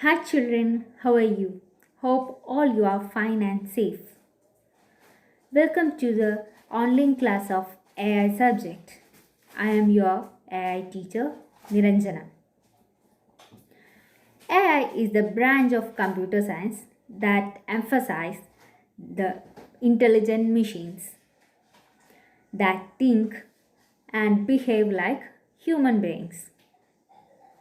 Hi children, how are you? Hope all you are fine and safe. Welcome to the online class of AI subject. I am your AI teacher Niranjana. AI is the branch of computer science that emphasizes the intelligent machines that think and behave like human beings.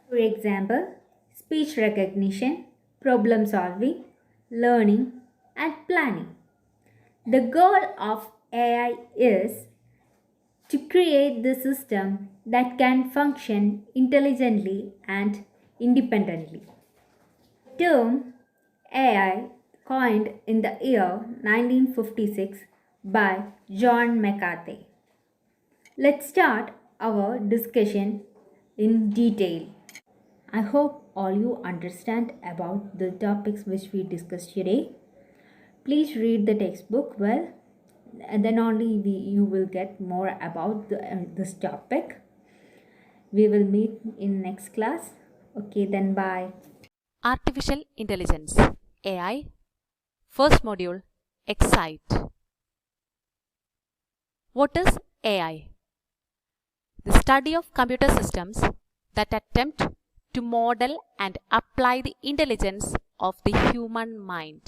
For example, speech recognition, problem solving, learning, and planning. The goal of AI is to create the system that can function intelligently and independently. The term AI, coined in the year 1956 by John McCarthy. Let's start our discussion in detail. I hope all you understand about the topics which we discussed today. Please read the textbook well, and then only you will get more about this topic. We will meet in next class. Okay, then bye. Artificial Intelligence AI First Module Excite. What is AI? The study of computer systems that attempt to model and apply the intelligence of the human mind.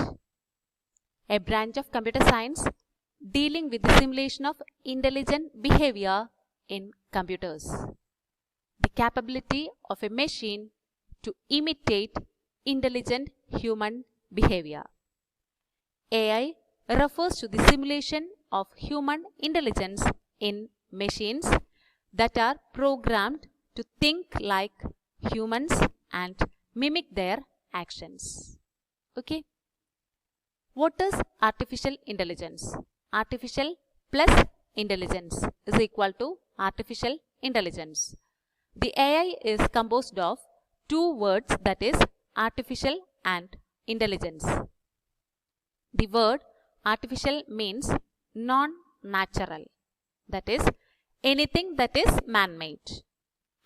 A branch of computer science dealing with the simulation of intelligent behavior in computers. The capability of a machine to imitate intelligent human behavior. AI refers to the simulation of human intelligence in machines that are programmed to think like humans and mimic their actions. Okay. What is artificial intelligence? Artificial plus intelligence is equal to artificial intelligence. The AI is composed of two words, that is artificial and intelligence. The word artificial means non-natural, that is anything that is man-made,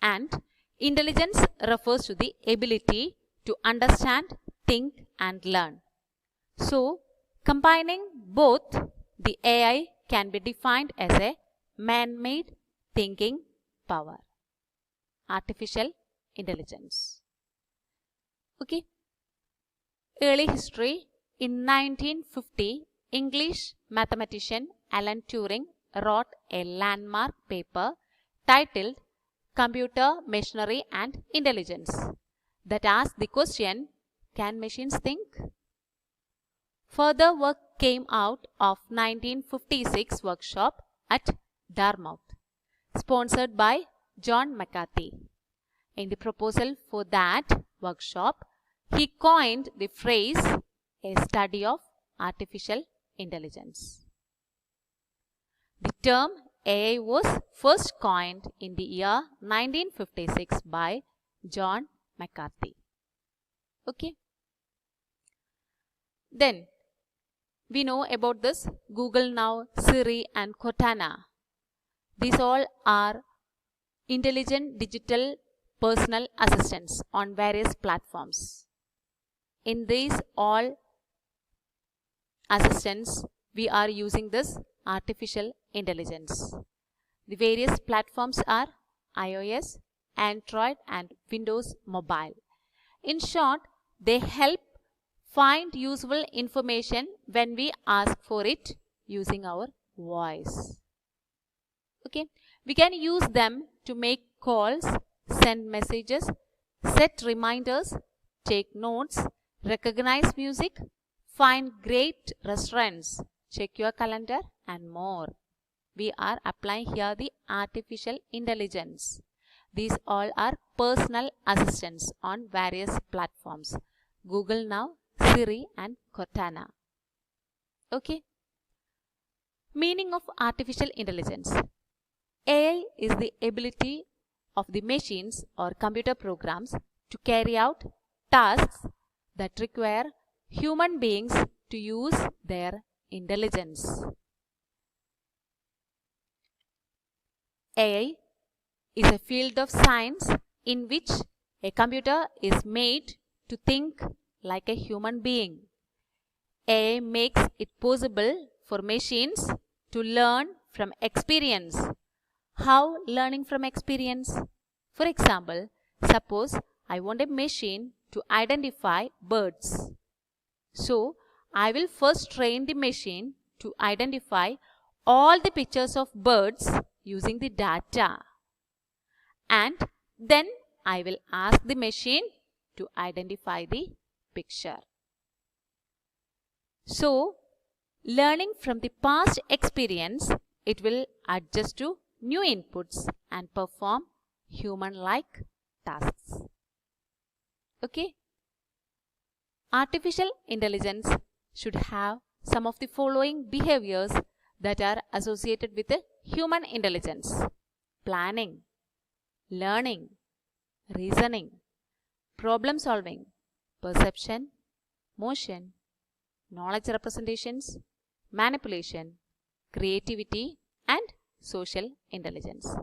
and intelligence refers to the ability to understand, think and learn. So, combining both, the AI can be defined as a man-made thinking power. Artificial intelligence. Okay. Early history. In 1950, English mathematician Alan Turing wrote a landmark paper titled Computer, Machinery and Intelligence that asked the question, can machines think? Further work came out of 1956 workshop at Dartmouth, sponsored by John McCarthy. In the proposal for that workshop, he coined the phrase a study of artificial intelligence. The term AI was first coined in the year 1956 by John McCarthy. Okay. Then we know about this Google Now, Siri and Cortana. These all are intelligent digital personal assistants on various platforms. In these all assistants, we are using this artificial intelligence. The various platforms are iOS, Android and Windows Mobile. In short, they help find useful information when we ask for it using our voice. Okay, we can use them to make calls, send messages, set reminders, take notes, recognize music, find great restaurants, check your calendar and more. We are applying here the artificial intelligence. These all are personal assistants on various platforms. Google Now, Siri and Cortana. Okay. Meaning of artificial intelligence. AI is the ability of the machines or computer programs to carry out tasks that require human beings to use their intelligence. AI is a field of science in which a computer is made to think like a human being. AI makes it possible for machines to learn from experience. How learning from experience? For example, suppose I want a machine to identify birds. So, I will first train the machine to identify all the pictures of birds using the data. And then I will ask the machine to identify the picture. So, learning from the past experience, it will adjust to new inputs and perform human-like tasks. Okay? Artificial intelligence should have some of the following behaviors that are associated with human intelligence: planning, learning, reasoning, problem solving, perception, motion, knowledge representations, manipulation, creativity, and social intelligence.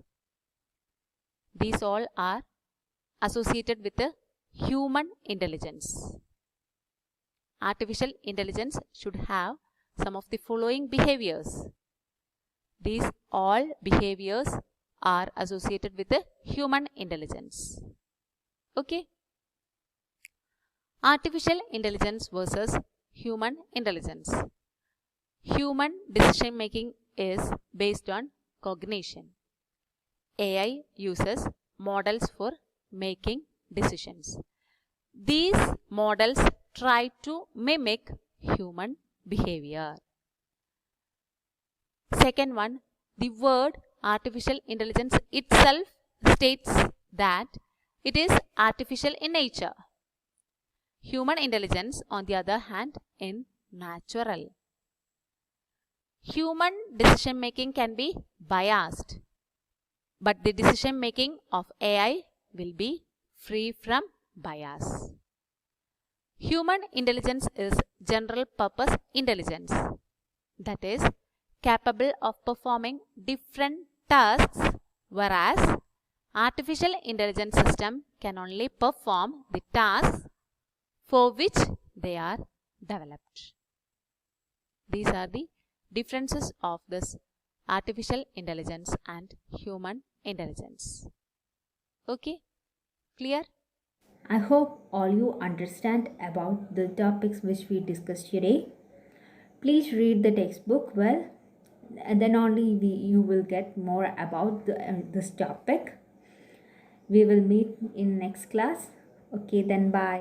These all are associated with the human intelligence. Artificial intelligence should have some of the following behaviors. These all behaviors are associated with the human intelligence. Okay? Artificial intelligence versus human intelligence. Human decision making is based on cognition. AI uses models for making decisions. These models try to mimic human behavior. Second one, the word artificial intelligence itself states that it is artificial in nature. Human intelligence, on the other hand, in natural. Human decision making can be biased, but the decision making of AI will be free from bias. Human intelligence is general purpose intelligence, that is, capable of performing different tasks, whereas artificial intelligence system can only perform the tasks for which they are developed. These are the differences of this artificial intelligence and human intelligence. Okay, clear? I hope all you understand about the topics which we discussed today. Please read the textbook well, and then only you will get more about this topic. We will meet in next class. Okay, then bye.